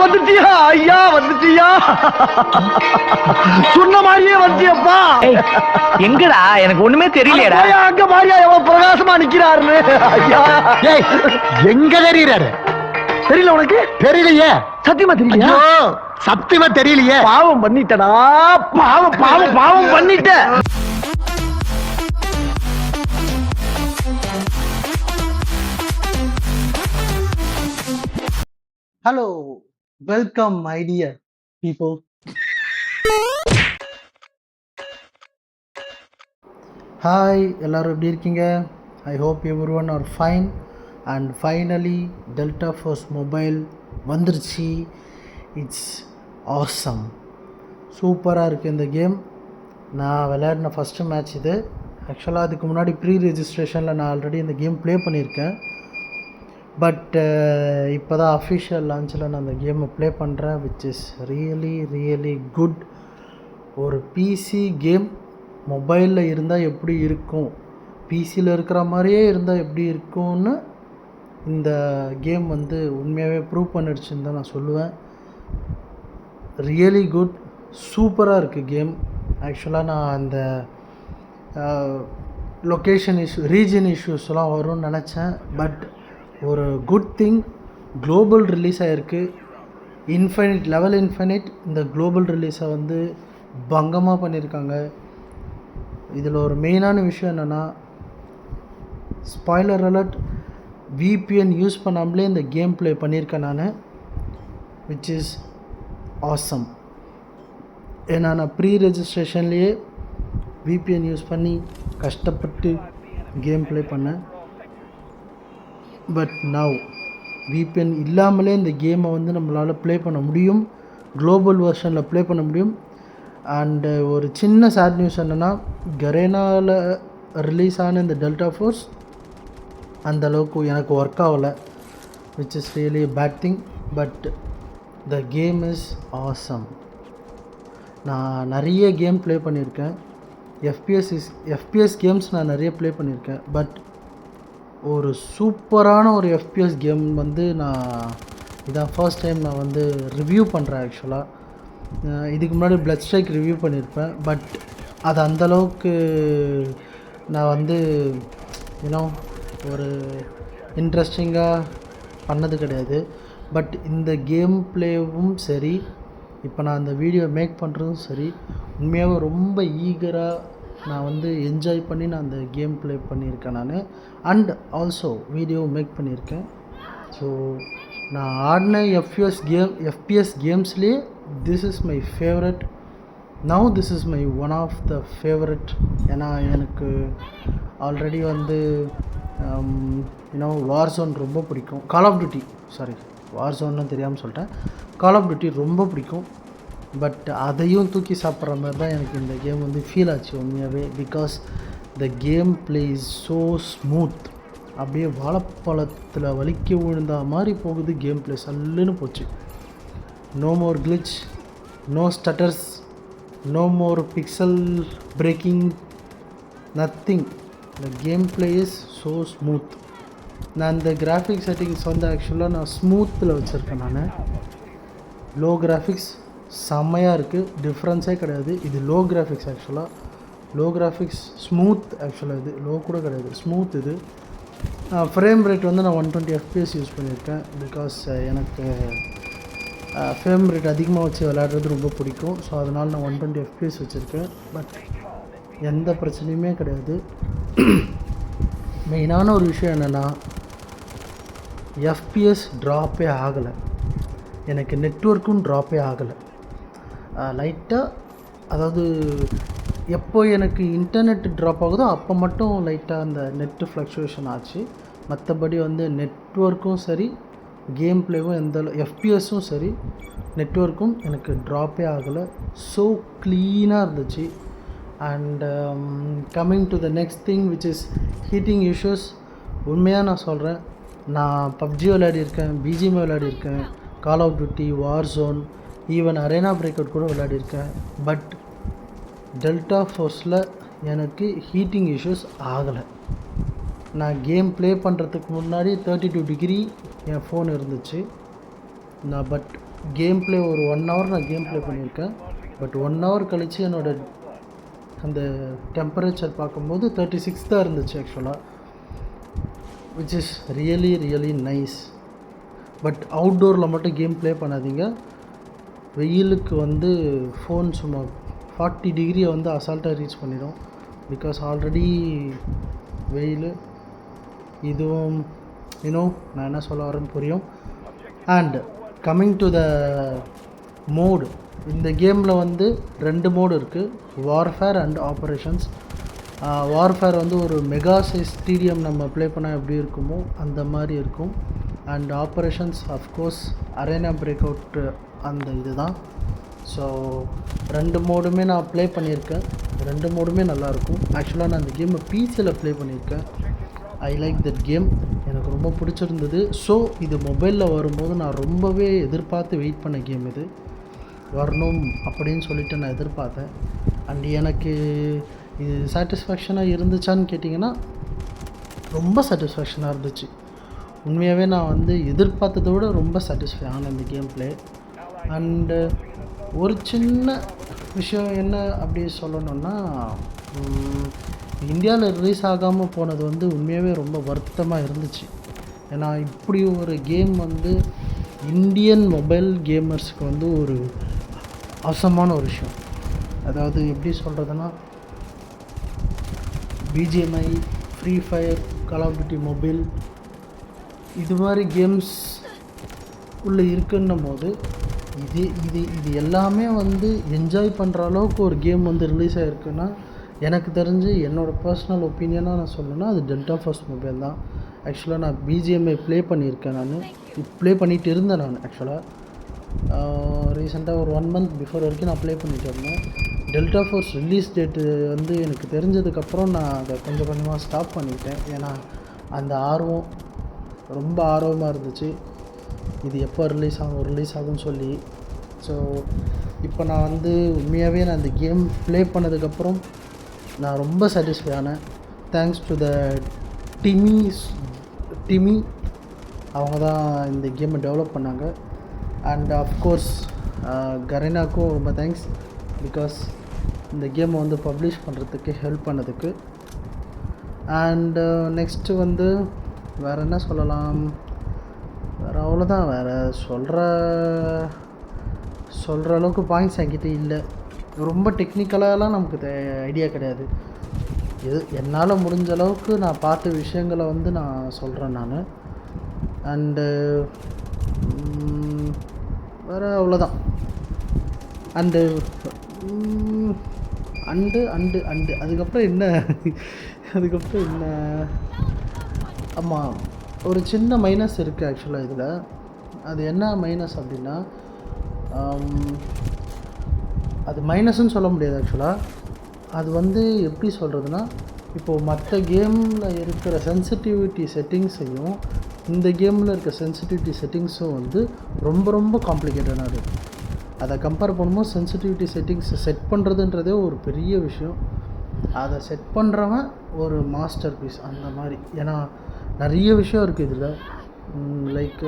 வந்துட்டியா ஐயா, வந்துட்டியா? சொன்ன மாதிரியே வந்துட்டியப்பா. எங்கடா? எனக்கு ஒண்ணுமே தெரியலையடா. அங்க மாதிரியா எவ்வளவு பிரகாசமா நிக்கிறாருன்னு. ஐயா எங்க தெரியுறாரு? தெரியல உனக்கு? தெரியலையே. சத்தியமா தெரியல. சத்தியமா தெரியலையே. பாவம் பண்ணிட்டடா, பாவம் பாவம் பாவம் பண்ணிட்ட. Hello, welcome my dear people. Hi, எல்லோரும் எப்படி இருக்கீங்க? I hope every one are fine. And finally Delta Force mobile வந்துருச்சு. It's awesome. சூப்பராக இருக்குது இந்த கேம். நான் விளையாடின ஃபஸ்ட்டு மேட்ச் இது. ஆக்சுவலாக அதுக்கு முன்னாடி ப்ரீ ரெஜிஸ்ட்ரேஷனில் நான் ஆல்ரெடி இந்த கேம் ப்ளே பண்ணியிருக்கேன். பட் இப்போ தான் அஃபிஷியல் லான்ச்சில் நான் அந்த கேமை ப்ளே பண்ணுறேன், விச் இஸ் ரியலி குட். ஒரு பிசி கேம் மொபைலில் இருந்தால் எப்படி இருக்கும், பிசியில் இருக்கிற மாதிரியே இருந்தால் எப்படி இருக்கும்னு இந்த கேம் வந்து உண்மையாகவே ப்ரூவ் பண்ணிடுச்சுன்னு தான் நான் சொல்லுவேன். ரியலி குட், சூப்பராக இருக்குது கேம். ஆக்சுவலாக நான் அந்த லொக்கேஷன் இஷ்யூ, ரீஜன் இஷ்யூஸ்லாம் வரும்னு நினச்சேன். பட் ஒரு குட் திங், குளோபல் ரிலீஸ் ஆகிருக்கு. லெவல் இன்ஃபைனைட் இந்த குளோபல் ரிலீஸை வந்து பங்கமாக பண்ணியிருக்காங்க. இதில் ஒரு மெயினான விஷயம் என்னென்னா, ஸ்பாய்லர் அலர்ட், விபிஎன் யூஸ் பண்ணாமலே இந்த கேம் ப்ளே பண்ணியிருக்கேன் நான், விச் இஸ் ஆசம். ஏன்னா நான் ப்ரீ ரெஜிஸ்ட்ரேஷன்லேயே விபிஎன் யூஸ் பண்ணி கஷ்டப்பட்டு கேம் ப்ளே பண்ணேன். பட் நவ் விபிஎன் இல்லாமலே இந்த கேமை வந்து நம்மளால் ப்ளே பண்ண முடியும், குளோபல் வெர்ஷனில் ப்ளே பண்ண முடியும். அண்டு ஒரு சின்ன சேட் நியூஸ் என்னென்னா, கரேனாவில் ரிலீஸ் ஆன இந்த டெல்டா ஃபோர்ஸ் அந்தளவுக்கு எனக்கு ஒர்க் ஆகலை, which is really bad thing. But the game is awesome. நான் நிறைய கேம் ப்ளே பண்ணியிருக்கேன். எஃப்பிஎஸ் கேம்ஸ் நான் நிறைய ப்ளே பண்ணியிருக்கேன். பட் ஒரு சூப்பரான ஒரு எஃப்பிஎஸ் கேம் வந்து இதான் ஃபர்ஸ்ட் டைம் நான் வந்து ரிவ்யூ பண்ணுறேன். ஆக்சுவலாக இதுக்கு முன்னாடி பிளட் ஸ்ட்ரைக் ரிவ்யூ பண்ணியிருப்பேன். பட் அது அந்தளவுக்கு நான் வந்து ஒரு இன்ட்ரெஸ்டிங்காக பண்ணது கிடையாது. பட் இந்த கேம் ப்ளேவும் சரி, இப்போ நான் அந்த வீடியோ மேக் பண்ணுறதும் சரி, உண்மையாகவே ரொம்ப ஈகராக நான் வந்து என்ஜாய் பண்ணி நான் அந்த கேம் ப்ளே பண்ணியிருக்கேன் நான். அண்ட் ஆல்சோ வீடியோ மேக் பண்ணியிருக்கேன். ஸோ நான் ஆடின எஃப்பிஎஸ் கேம்ஸ்லேயே this is my favourite. Now this is my one of the favourite. ஏன்னா எனக்கு ஆல்ரெடி வந்து வார்ஸோன் ரொம்ப பிடிக்கும். கால் ஆஃப் வார்ஸோன்னு தெரியாமல் சொல்லிட்டேன். கால் ஆஃப் டியூட்டி ரொம்ப பிடிக்கும். பட் அதையும் தூக்கி சாப்பிட்ற மாதிரி தான் எனக்கு இந்த கேம் வந்து ஃபீல் ஆச்சு உண்மையாகவே. Because the game play is so smooth. அப்படியே வாழைப்பழத்தில் வலிக்க விழுந்தா மாதிரி போகுது கேம் பிளே. சல்லுன்னு போச்சு. No more glitch, no stutters, no more pixel breaking, nothing. The game play is so smooth. நான் இந்த கிராஃபிக்ஸ் செட்டிங்ஸ் வந்து ஆக்சுவலாக நான் ஸ்மூத்தில் வச்சுருக்கேன். நான் லோ கிராஃபிக்ஸ் செம்மையாக இருக்குது, டிஃப்ரென்ஸே கிடையாது. இது லோ கிராஃபிக்ஸ். ஆக்சுவலாக லோ கிராஃபிக்ஸ் ஸ்மூத். ஆக்சுவலாக இது லோ கூட கிடையாது, ஸ்மூத். இது ஃப்ரேம் ரேட் வந்து நான் 120 FPS யூஸ் பண்ணியிருக்கேன். பிகாஸ் எனக்கு ஃப்ரேம் ரேட் அதிகமாக வச்சு விளையாடுறது ரொம்ப பிடிக்கும். ஸோ அதனால் நான் 120 FPS வச்சுருக்கேன். பட் எந்த பிரச்சனையுமே கிடையாது. மெயினான ஒரு விஷயம் என்னென்னா, எஃப்பிஎஸ் ட்ராப்பே ஆகலை எனக்கு, நெட்வொர்க்கும் ட்ராப்பே ஆகலை. லைட்டாக, அதாவது எப்போ எனக்கு இன்டர்நெட் ட்ராப் ஆகுதோ அப்போ மட்டும் லைட்டாக அந்த நெட்டு ஃப்ளக்சுவேஷன் ஆச்சு. மற்றபடி வந்து நெட்வொர்க்கும் சரி, கேம் ப்ளேவும் எஃப்பிஎஸும் சரி, நெட்வொர்க்கும் எனக்கு ட்ராப்பே ஆகலை. ஸோ க்ளீனாக இருந்துச்சு. And coming to the next thing which is heating issues. உண்மையாக நான் சொல்கிறேன், நான் பப்ஜி விளையாடியிருக்கேன், பிஜிஎம் விளையாடியிருக்கேன், call of duty, Warzone, even Arena Breakout கூட விளையாடியிருக்கேன். பட் டெல்டா ஃபோர்ஸில் எனக்கு ஹீட்டிங் இஷ்யூஸ் ஆகலை. நான் கேம் ப்ளே பண்ணுறதுக்கு முன்னாடி 32 டிகிரி என் ஃபோன் இருந்துச்சு. பட் கேம் ப்ளே ஒரு 1 ஹவர் நான் கேம் ப்ளே பண்ணியிருக்கேன். பட் 1 ஹவர் கழித்து என்னோட அந்த டெம்பரேச்சர் பார்க்கும்போது 36 தான் இருந்துச்சு ஆக்சுவலாக, which is really really nice. But அவுட்டோரில் மட்டும் கேம் ப்ளே பண்ணாதீங்க. வெயிலுக்கு வந்து ஃபோன் சும்மா 40 டிகிரியை வந்து அசால்ட்டாக ரீச் பண்ணிடும். பிகாஸ் ஆல்ரெடி வெயில், இதுவும் இன்னும் நான் என்ன சொல்ல வரேன்னு புரியும். And coming to the mode, இந்த கேமில் வந்து 2 மோடு இருக்குது, வார்ஃபேர் அண்ட் ஆப்ரேஷன்ஸ். வார்ஃபேர் வந்து ஒரு மெகா சைஸ் ஸ்டேடியம் நம்ம ப்ளே பண்ணால் எப்படி இருக்குமோ அந்த மாதிரி இருக்கும். And operations of course arena break out அந்த இது தான். ஸோ 2 மோடுமே நான் ப்ளே பண்ணியிருக்கேன், 2 மோடுமே நல்லாயிருக்கும். ஆக்சுவலாக நான் அந்த கேமை பிசியில் ப்ளே பண்ணியிருக்கேன். ஐ லைக் தட் கேம், எனக்கு ரொம்ப பிடிச்சிருந்தது. ஸோ இது மொபைலில் வரும்போது நான் ரொம்பவே எதிர்பார்த்து வெயிட் பண்ண கேம் இது வரணும் அப்படின்னு சொல்லிட்டு நான் எதிர்பார்த்தேன். அண்ட் எனக்கு இது சாட்டிஸ்ஃபேக்ஷனாக இருந்துச்சான்னு கேட்டிங்கன்னா ரொம்ப சாட்டிஸ்ஃபேக்ஷனாக இருந்துச்சு. உண்மையாகவே நான் வந்து எதிர்பார்த்ததை விட ரொம்ப சாட்டிஸ்ஃபை ஆனேன் இந்த கேம் ப்ளே. அண்டு ஒரு சின்ன விஷயம் என்ன அப்படி சொல்லணுன்னா, இந்தியாவில் ரிலீஸ் ஆகாமல் போனது வந்து உண்மையாகவே ரொம்ப வருத்தமாக இருந்துச்சு. ஏன்னா இப்படி ஒரு கேம் வந்து இந்தியன் மொபைல் கேமர்ஸுக்கு வந்து ஒரு அவசரமான ஒரு விஷயம். அதாவது எப்படி சொல்கிறதுனா, BGMI, Free Fire, Call of Duty mobile இது மாதிரி கேம்ஸ் உள்ளே இருக்குன்னும் போது இது இது இது எல்லாமே வந்து என்ஜாய் பண்ணுற அளவுக்கு ஒரு கேம் வந்து ரிலீஸ் ஆகிருக்குன்னா, எனக்கு தெரிஞ்சு என்னோடய பர்சனல் ஒப்பீனியனாக நான் சொல்லணுன்னா அது டெல்டா ஃபோர்ஸ் மொபைல் தான். ஆக்சுவலாக நான் பிஜிஎம்ஐ ப்ளே பண்ணியிருக்கேன், ப்ளே பண்ணிகிட்டு இருந்தேன் நான். ஆக்சுவலாக ரீசெண்டாக ஒரு 1 மந்த் பிஃபோர் வரைக்கும் நான் ப்ளே பண்ணிகிட்டு இருந்தேன். டெல்டா ஃபோர்ஸ் ரிலீஸ் டேட்டு வந்து எனக்கு தெரிஞ்சதுக்கப்புறம் நான் அதை கொஞ்சம் கொஞ்சமாக ஸ்டாப் பண்ணிட்டேன். ஏன்னா அந்த ஆர்வம் ரொம்ப ஆர்வமாக இருந்துச்சு, இது எப்போ ரிலீஸ் ஆகும்னு சொல்லி. ஸோ இப்போ நான் வந்து உண்மையாகவே நான் இந்த கேம் ப்ளே பண்ணதுக்கப்புறம் நான் ரொம்ப சாட்டிஸ்ஃபை ஆனேன். தேங்க்ஸ் டு த டிமி, அவங்க தான் இந்த கேமை டெவலப் பண்ணாங்க. அண்ட் ஆஃப்கோர்ஸ் கரேனாக்கும் ரொம்ப தேங்க்ஸ், பிகாஸ் இந்த கேமை வந்து பப்ளிஷ் பண்ணுறதுக்கு ஹெல்ப் பண்ணதுக்கு. அண்டு நெக்ஸ்ட்டு வந்து வேறு என்ன சொல்லலாம், வேறு அவ்வளோதான். வேறு சொல்கிற அளவுக்கு பாயிண்ட்ஸ் என்கிட்ட இல்லை. ரொம்ப டெக்னிக்கலாலாம் நமக்கு ஐடியா கிடையாது. என்னால் முடிஞ்ச அளவுக்கு நான் பார்த்த விஷயங்களை வந்து நான் சொல்கிறேன் நான். அண்டு வேறு அவ்வளோதான். அண்டு அதுக்கப்புறம் என்ன ஆமாம், ஒரு சின்ன மைனஸ் இருக்குது ஆக்சுவலாக இதில். அது என்ன மைனஸ் அப்படின்னா, அது மைனஸ்ன்னு சொல்ல முடியாது ஆக்சுவலாக. அது வந்து எப்படி சொல்கிறதுனா, இப்போது மற்ற கேமில் இருக்கிற சென்சிட்டிவிட்டி செட்டிங்ஸையும் இந்த கேமில் இருக்க சென்சிட்டிவிட்டி செட்டிங்ஸும் வந்து ரொம்ப ரொம்ப காம்ப்ளிகேட்டடாக இருக்குது. அதை கம்பேர் பண்ணும்போது சென்சிட்டிவிட்டி செட்டிங்ஸை செட் பண்ணுறதுன்றதே ஒரு பெரிய விஷயம். அதை செட் பண்ணுறவன் ஒரு மாஸ்டர் பீஸ் அந்த மாதிரி. ஏன்னா நிறைய விஷயம் இருக்குது இதில். லைக்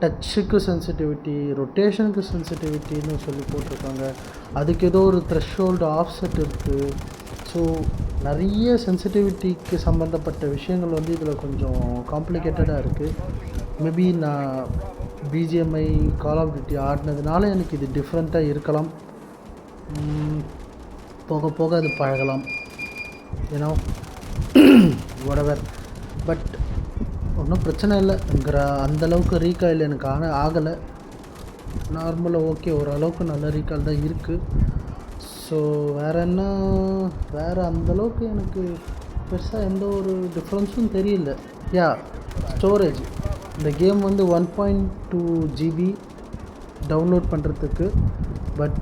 டச்சுக்கு சென்சிட்டிவிட்டி, ரொட்டேஷனுக்கு சென்சிட்டிவிட்டின்னு சொல்லி போட்டிருக்காங்க. அதுக்கு ஏதோ ஒரு த்ரெஷ்ஹோல்டு ஆஃப்செட் இருக்குது. ஸோ நிறைய சென்சிட்டிவிட்டிக்கு சம்மந்தப்பட்ட விஷயங்கள் வந்து இதில் கொஞ்சம் காம்ப்ளிகேட்டடாக இருக்குது. மேபி நான் பிஜிஎம்ஐ, கால் ஆஃப் டியூட்டி ஆடினதுனால எனக்கு இது டிஃப்ரெண்ட்டாக இருக்கலாம். போக போக அது பழகலாம், ஏன்னா whatever. பட் ஒன்றும் பிரச்சனை இல்லைங்கிற அந்தளவுக்கு ரீகாயில் எனக்கு ஆகலை. நார்மலாக ஓகே, ஓரளவுக்கு நல்ல ரீகால் தான் இருக்குது. ஸோ வேறு அந்தளவுக்கு எனக்கு பெருசாக எந்த ஒரு டிஃப்ரென்ஸும் தெரியல. ஸ்டோரேஜ், இந்த கேம் வந்து 1.2 GB டவுன்லோட் பண்ணுறதுக்கு. பட்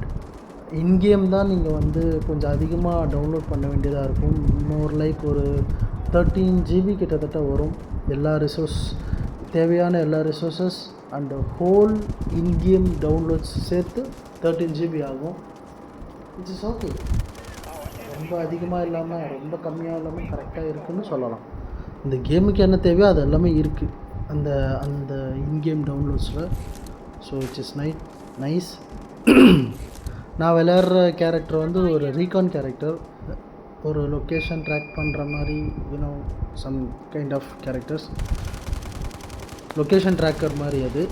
இன்கேம் தான் நீங்கள் வந்து கொஞ்சம் அதிகமாக டவுன்லோட் பண்ண வேண்டியதாக இருக்கும். மோர் லைக் ஒரு 13 GB கிட்டத்தட்ட வரும். தேவையான எல்லா resources and whole income downloads சேர்த்து 13 GB ஆகும். It's is okay. ரொம்ப அதிகமாக இல்லாமல் ரொம்ப கம்மியாக இல்லாமல் கரெக்டாக இருக்குதுன்னு சொல்லலாம். இந்த கேமுக்கு என்ன தேவையோ அது எல்லாமே இருக்குது அந்த இன்கேம் டவுன்லோட்ஸில். So it's is nice. நான் விளையாடுற கேரக்டர் வந்து ஒரு ரீகான் கேரக்டர், ஒரு லொக்கேஷன் ட்ராக் பண்ணுற மாதிரி you know some kind of characters, location tracker மாதிரி அது.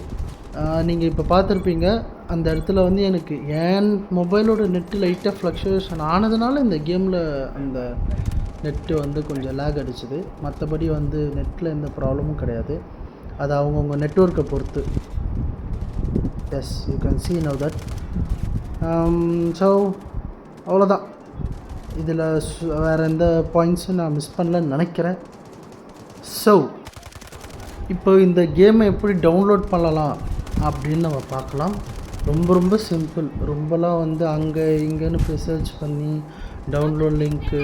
நீங்கள் இப்போ பார்த்துருப்பீங்க அந்த இடத்துல வந்து எனக்கு என் மொபைலோட நெட்டு லைட்டாக ஃப்ளக்சுவேஷன் ஆனதுனால இந்த கேமில் அந்த நெட்டு வந்து கொஞ்சம் லேக் அடிச்சுது. மற்றபடி வந்து நெட்டில் எந்த ப்ராப்ளமும் கிடையாது. அது அவங்கவுங்க நெட்வொர்க்கை பொறுத்து. As you can see now that. So அவ்வளோதான். இதில் வேறு எந்த பாயிண்ட்ஸும் நான் மிஸ் பண்ணலன்னு நினைக்கிறேன். ஸோ இப்போ இந்த கேமை எப்படி டவுன்லோட் பண்ணலாம் அப்படின்னு நம்ம பார்க்கலாம். ரொம்ப சிம்பிள். ரொம்பலாம் வந்து அங்கே இங்கேன்னு போய் சர்ச் பண்ணி டவுன்லோட் லிங்க்கு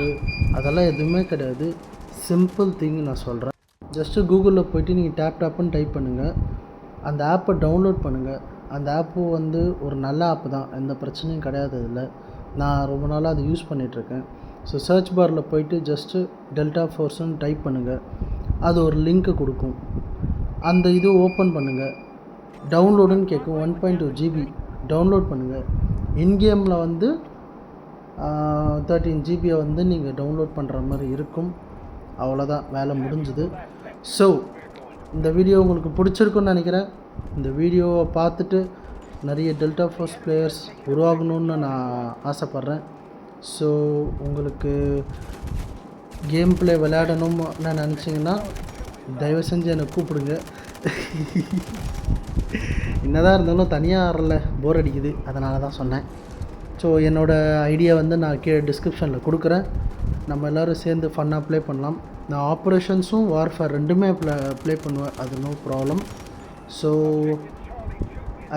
அதெல்லாம் எதுவுமே கிடையாது. சிம்பிள் திங் நான் சொல்கிறேன். ஜஸ்ட்டு கூகுளில் போய்ட்டு நீங்கள் டேப்னு டைப் பண்ணுங்கள், அந்த ஆப்பை டவுன்லோட் பண்ணுங்கள். அந்த ஆப்பு வந்து ஒரு நல்ல ஆப்பு தான், எந்த பிரச்சனையும் கிடையாது. அதில் நான் ரொம்ப நாளாக அதை யூஸ் பண்ணிகிட்ருக்கேன். ஸோ சர்ச் பாரில் போய்ட்டு ஜஸ்ட்டு டெல்டா ஃபோர்ஸ்ன்னு டைப் பண்ணுங்கள், அது ஒரு லிங்க்கு கொடுக்கும். அந்த இது ஓப்பன் பண்ணுங்கள், டவுன்லோடுன்னு கேட்கும். 1.2 GB டவுன்லோட் பண்ணுங்கள். இன்கேமில் வந்து 13 GB வந்து நீங்கள் டவுன்லோட் பண்ணுற மாதிரி இருக்கும். அவ்வளோதான், வேலை முடிஞ்சுது. ஸோ இந்த வீடியோ உங்களுக்கு பிடிச்சிருக்குன்னு நினைக்கிறேன். இந்த வீடியோவை பார்த்துட்டு நிறைய டெல்டா ஃபோர்ஸ் பிளேயர்ஸ் உருவாகணுன்னு நான் ஆசைப்பட்றேன். ஸோ உங்களுக்கு கேம் பிளே விளையாடணும்னு நினச்சிங்கன்னா தயவு செஞ்சு என்னை கூப்பிடுங்க. என்னதான் இருந்தாலும் தனியாக ஆடல, போர் அடிக்குது, அதனால தான் சொன்னேன். ஸோ என்னோடய ஐடியா வந்து நான் கீழே டிஸ்கிரிப்ஷனில் கொடுக்குறேன். நம்ம எல்லோரும் சேர்ந்து ஃபன்னாக ப்ளே பண்ணலாம். நான் ஆப்ரேஷன்ஸும் வார்ஃபேர் ரெண்டுமே ப்ளே பண்ணுவேன், அது no problem. So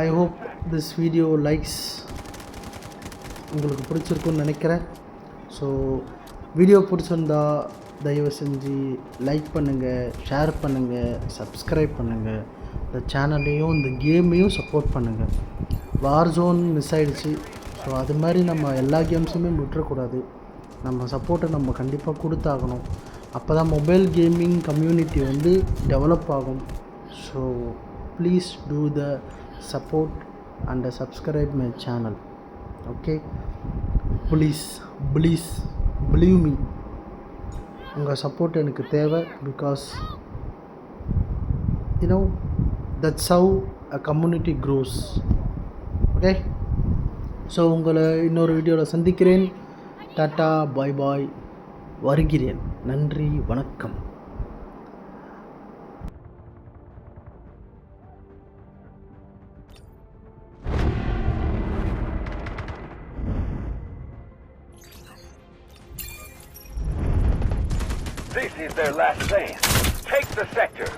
I hope this video likes உங்களுக்கு பிடிச்சிருக்குன்னு நினைக்கிறேன். ஸோ வீடியோ பிடிச்சிருந்தா தயவு செஞ்சு லைக் பண்ணுங்கள், ஷேர் பண்ணுங்கள், சப்ஸ்கிரைப் பண்ணுங்கள். இந்த சேனல்லையும் இந்த கேமையும் சப்போர்ட் பண்ணுங்கள். வார்ஜோன் மிஸ் ஆகிடுச்சு. ஸோ அது மாதிரி நம்ம எல்லா கேம்ஸுமே விட்டுறக்கூடாது. நம்ம சப்போர்ட்டை நம்ம கண்டிப்பாக கொடுத்தாகணும். அப்போ தான் மொபைல் கேமிங் கம்யூனிட்டி வந்து டெவலப் ஆகும். So please do the support and subscribe my channel. Okay, please believe me, உங்கள் சப்போர்ட் எனக்கு தேவை. Because that's how a community grows. Okay, so உங்களை இன்னொரு வீடியோவில் சந்திக்கிறேன். டாட்டா, பாய் பாய், வருகிறேன். நன்றி, வணக்கம். This is their last stand. Take the sector.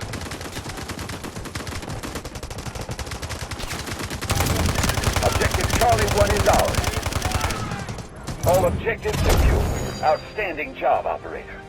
Objective Charlie 1 is ours. All objectives secure. Outstanding job, operator.